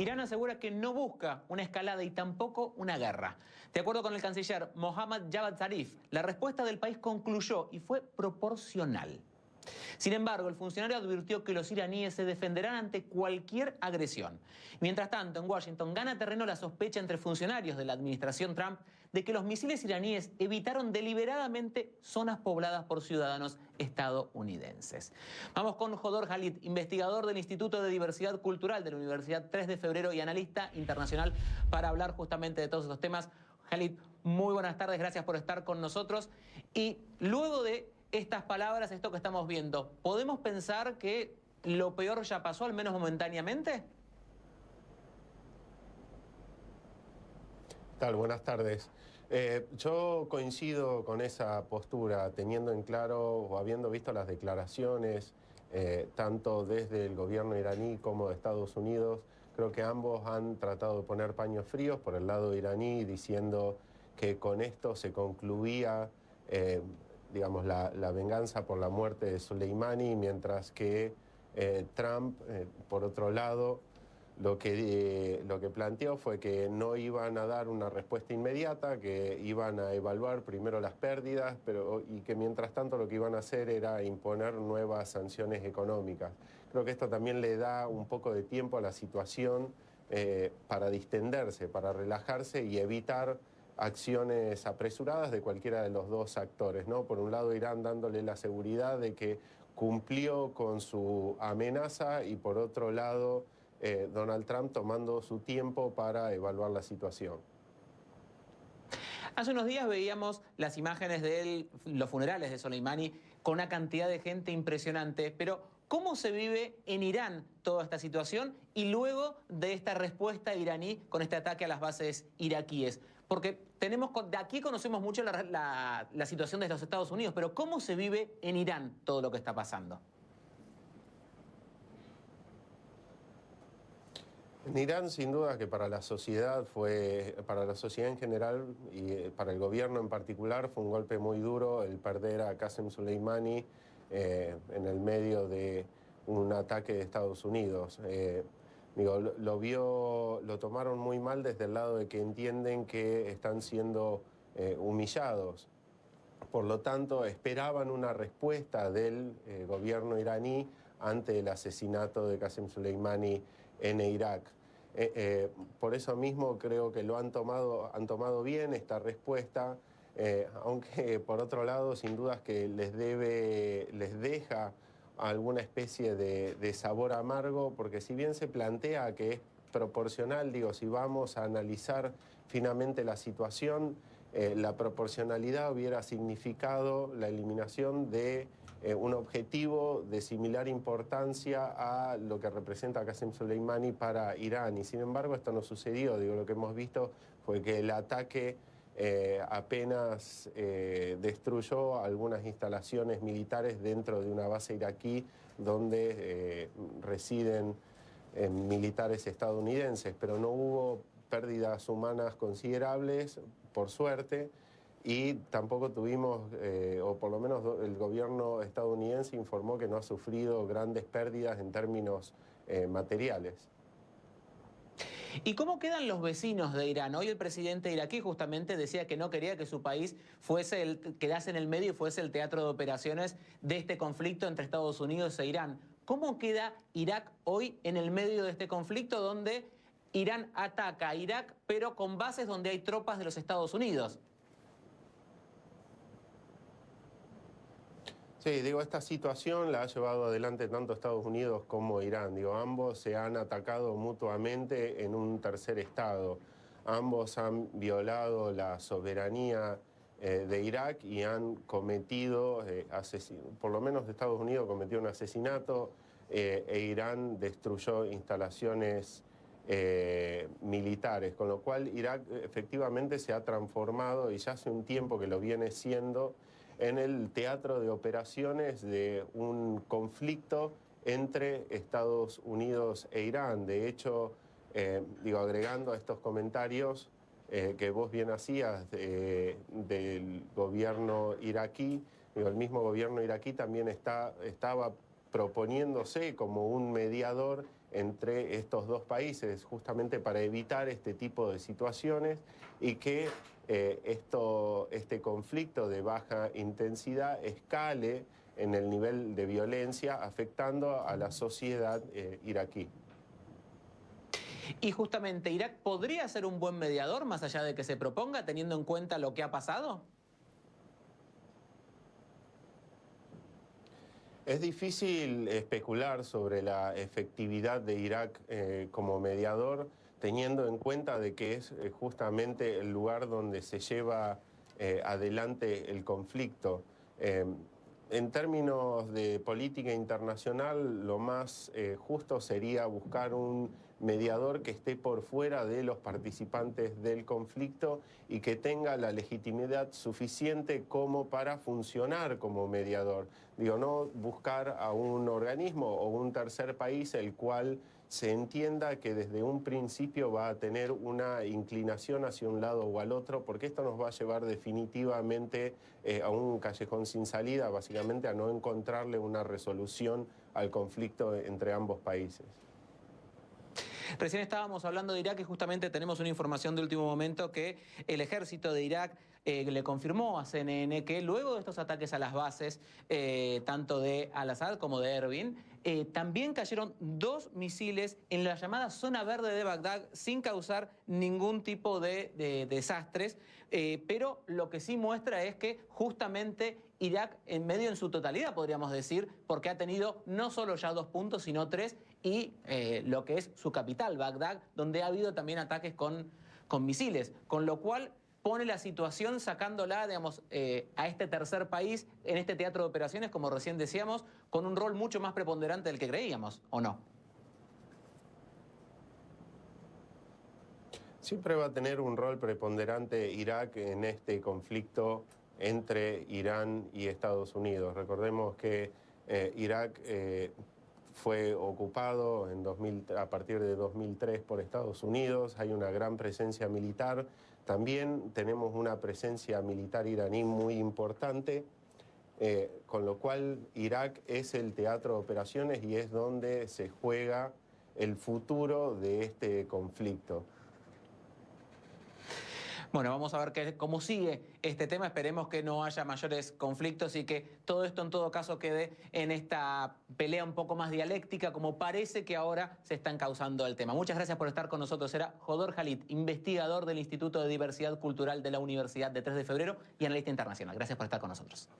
Irán asegura que no busca una escalada y tampoco una guerra. De acuerdo con el canciller Mohammad Javad Zarif, la respuesta del país concluyó y fue proporcional. Sin embargo, el funcionario advirtió que los iraníes se defenderán ante cualquier agresión. Mientras tanto, en Washington gana terreno la sospecha entre funcionarios de la administración Trump de que los misiles iraníes evitaron deliberadamente zonas pobladas por ciudadanos estadounidenses. Vamos con Jodor Khalid, investigador del Instituto de Diversidad Cultural de la Universidad 3 de Febrero y analista internacional, para hablar justamente de todos estos temas. Khalid, muy buenas tardes, gracias por estar con nosotros. Y luego de estas palabras, esto que estamos viendo, ¿podemos pensar que lo peor ya pasó, al menos momentáneamente? Tal, buenas tardes. Yo coincido con esa postura, teniendo en claro o habiendo visto las declaraciones, tanto desde el gobierno iraní como de Estados Unidos. Creo que ambos han tratado de poner paños fríos por el lado iraní, diciendo que con esto se concluía digamos, la venganza por la muerte de Soleimani, mientras que Trump, por otro lado, lo que planteó fue que no iban a dar una respuesta inmediata, que iban a evaluar primero las pérdidas, y que mientras tanto lo que iban a hacer era imponer nuevas sanciones económicas. Creo que esto también le da un poco de tiempo a la situación para distenderse, para relajarse y evitar acciones apresuradas de cualquiera de los dos actores, ¿no? Por un lado, Irán dándole la seguridad de que cumplió con su amenaza, y por otro lado, Donald Trump tomando su tiempo para evaluar la situación. Hace unos días veíamos las imágenes de los funerales de Soleimani con una cantidad de gente impresionante, pero ¿cómo se vive en Irán toda esta situación y luego de esta respuesta iraní con este ataque a las bases iraquíes? Porque de aquí conocemos mucho la situación de los Estados Unidos, pero ¿cómo se vive en Irán todo lo que está pasando? En Irán, sin duda que para la sociedad en general y para el gobierno en particular, fue un golpe muy duro el perder a Qasem Soleimani en el medio de un ataque de Estados Unidos. Lo tomaron muy mal desde el lado de que entienden que están siendo humillados. Por lo tanto, esperaban una respuesta del gobierno iraní ante el asesinato de Qasem Soleimani en Irak. Por eso mismo creo que lo han tomado bien esta respuesta, aunque por otro lado sin dudas que les deja alguna especie de sabor amargo, porque si bien se plantea que es proporcional, digo, si vamos a analizar finamente la situación, la proporcionalidad hubiera significado la eliminación de un objetivo de similar importancia a lo que representa Qasem Soleimani para Irán. Y sin embargo esto no sucedió. Digo, lo que hemos visto fue que el ataque apenas destruyó algunas instalaciones militares dentro de una base iraquí donde residen militares estadounidenses, pero no hubo pérdidas humanas considerables, por suerte, y tampoco tuvimos, o por lo menos el gobierno estadounidense informó que no ha sufrido grandes pérdidas en términos materiales. ¿Y cómo quedan los vecinos de Irán? Hoy el presidente iraquí justamente decía que no quería que su país quedase en el medio y fuese el teatro de operaciones de este conflicto entre Estados Unidos e Irán. ¿Cómo queda Irak hoy en el medio de este conflicto donde Irán ataca a Irak, pero con bases donde hay tropas de los Estados Unidos? Sí, digo, esta situación la ha llevado adelante tanto Estados Unidos como Irán. Digo, ambos se han atacado mutuamente en un tercer estado. Ambos han violado la soberanía de Irak y han cometido, por lo menos Estados Unidos cometió un asesinato e Irán destruyó instalaciones militares, con lo cual Irak efectivamente se ha transformado, y ya hace un tiempo que lo viene siendo, en el teatro de operaciones de un conflicto entre Estados Unidos e Irán. De hecho, digo, agregando a estos comentarios que vos bien hacías del gobierno iraquí, digo, el mismo gobierno iraquí también estaba proponiéndose como un mediador entre estos dos países, justamente para evitar este tipo de situaciones y que este conflicto de baja intensidad escale en el nivel de violencia, afectando a la sociedad iraquí. Y justamente, ¿Irak podría ser un buen mediador, más allá de que se proponga, teniendo en cuenta lo que ha pasado? Es difícil especular sobre la efectividad de Irak como mediador, teniendo en cuenta de que es justamente el lugar donde se lleva adelante el conflicto. En términos de política internacional, lo más justo sería buscar un mediador que esté por fuera de los participantes del conflicto y que tenga la legitimidad suficiente como para funcionar como mediador. Digo, no buscar a un organismo o un tercer país el cual se entienda que desde un principio va a tener una inclinación hacia un lado o al otro, porque esto nos va a llevar definitivamente a un callejón sin salida, básicamente a no encontrarle una resolución al conflicto entre ambos países. Recién estábamos hablando de Irak y justamente tenemos una información de último momento que el ejército de Irak le confirmó a CNN que luego de estos ataques a las bases, tanto de Al-Assad como de Erbil, también cayeron 2 misiles en la llamada zona verde de Bagdad sin causar ningún tipo de desastres, pero lo que sí muestra es que justamente Irak en medio en su totalidad, podríamos decir, porque ha tenido no solo ya 2 puntos, sino 3, y lo que es su capital, Bagdad, donde ha habido también ataques con misiles, con lo cual pone la situación sacándola, digamos, a este tercer país en este teatro de operaciones, como recién decíamos, con un rol mucho más preponderante del que creíamos, ¿o no? Siempre va a tener un rol preponderante Irak en este conflicto entre Irán y Estados Unidos. Recordemos que Irak fue ocupado a partir de 2003 por Estados Unidos, hay una gran presencia militar, también tenemos una presencia militar iraní muy importante, con lo cual Irak es el teatro de operaciones y es donde se juega el futuro de este conflicto. Bueno, vamos a ver cómo sigue este tema. Esperemos que no haya mayores conflictos y que todo esto en todo caso quede en esta pelea un poco más dialéctica, como parece que ahora se está encauzando el tema. Muchas gracias por estar con nosotros. Era Hodor Khalid, investigador del Instituto de Diversidad Cultural de la Universidad de 3 de Febrero y analista internacional. Gracias por estar con nosotros.